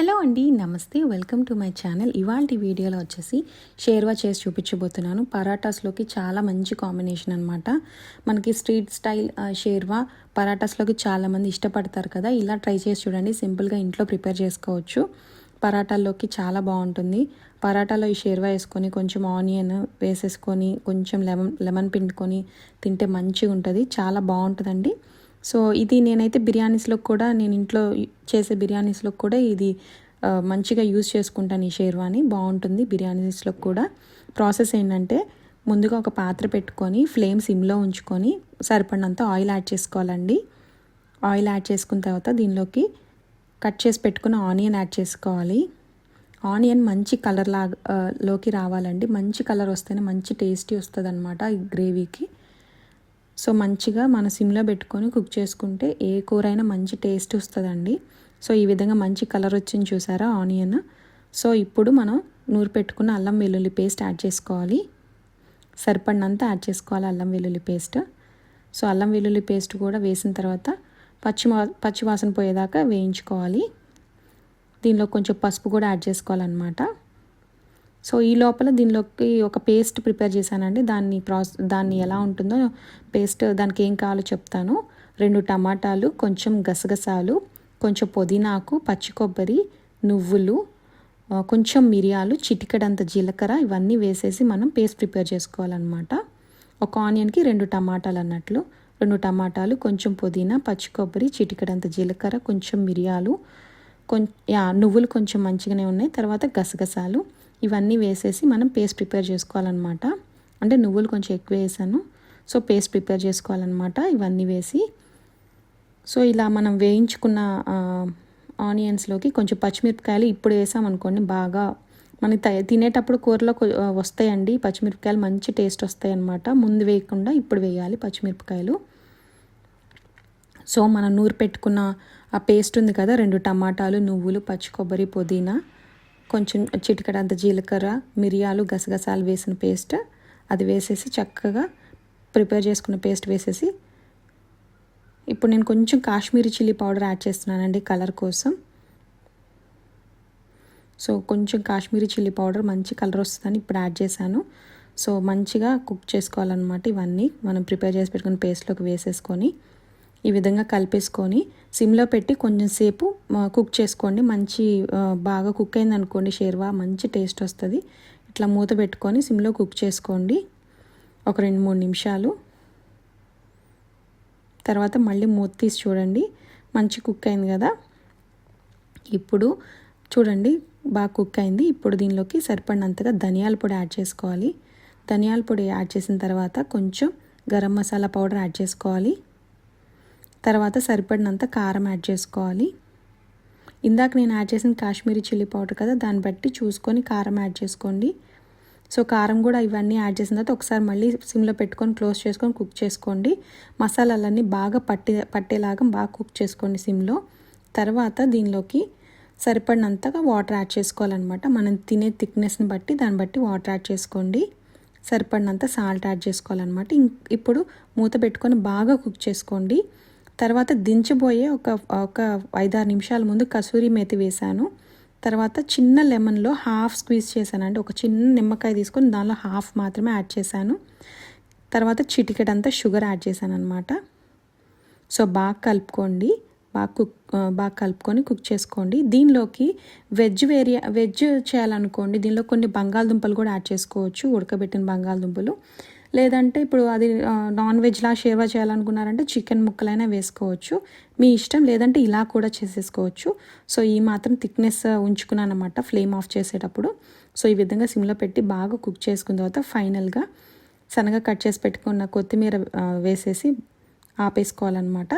Hello అండి, నమస్తే. Welcome to my channel. ఇవాల్టి వీడియోలో వచ్చేసి షేర్వా చేసి చూపించబోతున్నాను. పరాటాస్లోకి చాలా మంచి కాంబినేషన్ అనమాట. మనకి స్ట్రీట్ స్టైల్ షేర్వా పరాటాస్లోకి చాలామంది ఇష్టపడతారు కదా. ఇలా ట్రై చేసి చూడండి. సింపుల్గా ఇంట్లో ప్రిపేర్ చేసుకోవచ్చు. పరాటాల్లోకి చాలా బాగుంటుంది. పరాటాలో ఈ షేర్వా వేసుకొని కొంచెం ఆనియన్ వేసేసుకొని కొంచెం లెమన్ పిండుకొని తింటే మంచిగా ఉంటుంది. చాలా బాగుంటుందండి. సో ఇది నేనైతే బిర్యానీస్లో కూడా, నేను ఇంట్లో చేసే బిర్యానీస్లో కూడా ఇది మంచిగా యూజ్ చేసుకుంటాను. ఈ షేర్వాని బాగుంటుంది బిర్యానీస్లో కూడా. ప్రాసెస్ ఏంటంటే, ముందుగా ఒక పాత్ర పెట్టుకొని ఫ్లేమ్ సిమ్లో ఉంచుకొని సరిపడినంత ఆయిల్ యాడ్ చేసుకోవాలండి. ఆయిల్ యాడ్ చేసుకున్న తర్వాత దీనిలోకి కట్ చేసి పెట్టుకున్న ఆనియన్ యాడ్ చేసుకోవాలి. ఆనియన్ మంచి కలర్ లోకి రావాలండి. మంచి కలర్ వస్తేనే మంచి టేస్టీ వస్తుంది అనమాట ఈ గ్రేవీకి. సో మంచిగా మన సిమ్లో పెట్టుకొని కుక్ చేసుకుంటే ఏ కూర అయినా మంచి టేస్ట్ వస్తుందండి. సో ఈ విధంగా మంచి కలర్ వచ్చింది చూసారా ఆనియన్. సో ఇప్పుడు మనం నూరు పెట్టుకున్న అల్లం వెల్లుల్లి పేస్ట్ యాడ్ చేసుకోవాలి. సరిపడినంత యాడ్ చేసుకోవాలి అల్లం వెల్లుల్లి పేస్ట్. సో అల్లం వెల్లుల్లి పేస్ట్ కూడా వేసిన తర్వాత పచ్చివాసన పోయేదాకా వేయించుకోవాలి. దీనిలో కొంచెం పసుపు కూడా యాడ్ చేసుకోవాలన్నమాట. సో ఈ లోపల దీనిలోకి ఒక పేస్ట్ ప్రిపేర్ చేశానండి. దాన్ని ఎలా ఉంటుందో పేస్ట్, దానికి ఏం కావాలో చెప్తాను. 2 టమాటాలు, కొంచెం గసగసాలు, కొంచెం పుదీనాకు, పచ్చి కొబ్బరి, నువ్వులు, కొంచెం మిరియాలు, చిటికెడంత జీలకర్ర, ఇవన్నీ వేసేసి మనం పేస్ట్ ప్రిపేర్ చేసుకోవాలన్నమాట. ఒక ఆనియన్కి 2 టమాటాలు అన్నట్లు. 2 టమాటాలు, కొంచెం పుదీనా, పచ్చి కొబ్బరి, చిటికెడంత జీలకర్ర, కొంచెం మిరియాలు, నువ్వులు కొంచెం మంచిగానే ఉన్నాయి. తర్వాత గసగసాలు, ఇవన్నీ వేసేసి మనం పేస్ట్ ప్రిపేర్ చేసుకోవాలన్నమాట. అంటే నువ్వులు కొంచెం ఎక్కువ వేసాను. సో పేస్ట్ ప్రిపేర్ చేసుకోవాలన్నమాట ఇవన్నీ వేసి. సో ఇలా మనం వేయించుకున్న ఆనియన్స్లోకి కొంచెం పచ్చిమిరపకాయలు ఇప్పుడు వేసామనుకోండి, బాగా మనకి తినేటప్పుడు కూరలో వస్తాయండి పచ్చిమిరపకాయలు, మంచి టేస్ట్ వస్తాయి అన్నమాట. ముందు వేయకుండా ఇప్పుడు వేయాలి పచ్చిమిరపకాయలు. సో మనం నూరు పెట్టుకున్న ఆ పేస్ట్ ఉంది కదా, 2 టమాటాలు, నువ్వులు, పచ్చి కొబ్బరి, పుదీనా, కొంచెం చిటికెడంత జీలకర్ర, మిరియాలు, గసగసాలు వేసిన పేస్ట్, అది వేసేసి చక్కగా ప్రిపేర్ చేసుకున్న పేస్ట్ వేసేసి ఇప్పుడు నేను కొంచెం కాశ్మీరీ చిల్లీ పౌడర్ యాడ్ చేస్తున్నానండి కలర్ కోసం. సో కొంచెం కాశ్మీరీ చిల్లీ పౌడర్ మంచి కలర్ వస్తుందని ఇప్పుడు యాడ్ చేశాను. సో మంచిగా కుక్ చేసుకోవాలన్నమాట. ఇవన్నీ మనం ప్రిపేర్ చేసి పెట్టుకున్న పేస్ట్లోకి వేసేసుకొని ఈ విధంగా కలిపేసుకొని సిమ్లో పెట్టి కొంచెం సేపు కుక్ చేసుకోండి. బాగా కుక్ అయింది అనుకోండి షేర్వా, మంచి టేస్ట్ వస్తుంది. ఇట్లా మూత పెట్టుకొని సిమ్లో కుక్ చేసుకోండి ఒక 2-3 నిమిషాలు. తర్వాత మళ్ళీ మూత తీసి చూడండి, మంచి కుక్ అయింది కదా. ఇప్పుడు చూడండి బాగా కుక్ అయింది. ఇప్పుడు దీనిలోకి సరిపడినంతగా ధనియాల పొడి యాడ్ చేసుకోవాలి. ధనియాల పొడి యాడ్ చేసిన తర్వాత కొంచెం గరం మసాలా పౌడర్ యాడ్ చేసుకోవాలి. తర్వాత సరిపడినంత కారం యాడ్ చేసుకోవాలి. ఇందాక నేను యాడ్ చేసిన కాశ్మీరీ చిల్లీ పౌడర్ కదా, దాన్ని బట్టి చూసుకొని కారం యాడ్ చేసుకోండి. సో కారం కూడా ఇవన్నీ యాడ్ చేసిన తర్వాత ఒకసారి మళ్ళీ సిమ్లో పెట్టుకొని క్లోజ్ చేసుకొని కుక్ చేసుకోండి. మసాలాలన్నీ బాగా పట్టేలాగా బాగా కుక్ చేసుకోండి సిమ్లో. తర్వాత దీనిలోకి సరిపడినంతగా వాటర్ యాడ్ చేసుకోవాలన్నమాట. మనం తినే థిక్నెస్ని బట్టి దాన్ని బట్టి వాటర్ యాడ్ చేసుకోండి. సరిపడినంత సాల్ట్ యాడ్ చేసుకోవాలన్నమాట. ఇప్పుడు మూత పెట్టుకొని బాగా కుక్ చేసుకోండి. తర్వాత దించబోయే ఒక 5-6 నిమిషాల ముందు కసూరి మేతి వేసాను. తర్వాత చిన్న లెమన్లో హాఫ్ స్క్వీజ్ చేశానండి. ఒక చిన్న నిమ్మకాయ తీసుకొని దానిలో హాఫ్ మాత్రమే యాడ్ చేశాను. తర్వాత చిటికెడంతా షుగర్ యాడ్ చేశాను అనమాట. సో బాగా కలుపుకోండి. బాగా కలుపుకొని కుక్ చేసుకోండి. దీనిలోకి వెజ్ చేయాలనుకోండి, దీనిలో కొన్ని బంగాళదుంపలు కూడా యాడ్ చేసుకోవచ్చు, ఉడకబెట్టిన బంగాళదుంపలు. లేదంటే ఇప్పుడు అది నాన్ వెజ్లా షేర్వా చేయాలనుకున్నారంటే చికెన్ ముక్కలైనా వేసుకోవచ్చు, మీ ఇష్టం. లేదంటే ఇలా కూడా చేసేసుకోవచ్చు. సో ఈ మాత్రం థిక్నెస్ ఉంచుకున్నాను అనమాట ఫ్లేమ్ ఆఫ్ చేసేటప్పుడు. సో ఈ విధంగా సిమ్లో పెట్టి బాగా కుక్ చేసుకున్న తర్వాత ఫైనల్గా సన్నగా కట్ చేసి పెట్టుకున్న కొత్తిమీర వేసేసి ఆపేసుకోవాలన్నమాట.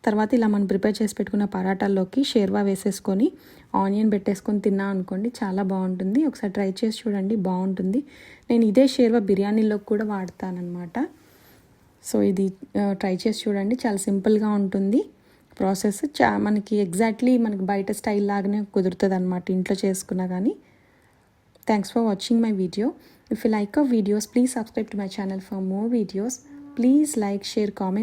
తర్వాత ఇలా మనం ప్రిపేర్ చేసి పెట్టుకున్న పరాటాల్లోకి షేర్వా వేసేసుకొని ఆనియన్ పెట్టేసుకొని తిన్నా అనుకోండి, చాలా బాగుంటుంది. ఒకసారి ట్రై చేసి చూడండి, బాగుంటుంది. నేను ఇదే షేర్వా బిర్యానీలో కూడా వాడతానన్నమాట. సో ఇది ట్రై చేసి చూడండి, చాలా సింపుల్గా ఉంటుంది ప్రాసెస్. మనకి ఎగ్జాక్ట్లీ మనకి బయట స్టైల్ లాగానే కుదురుతుంది అనమాట ఇంట్లో చేసుకున్నా కానీ. Thanks for watching my video. If you like our videos, please subscribe to my channel for more videos. Please like, share, comment.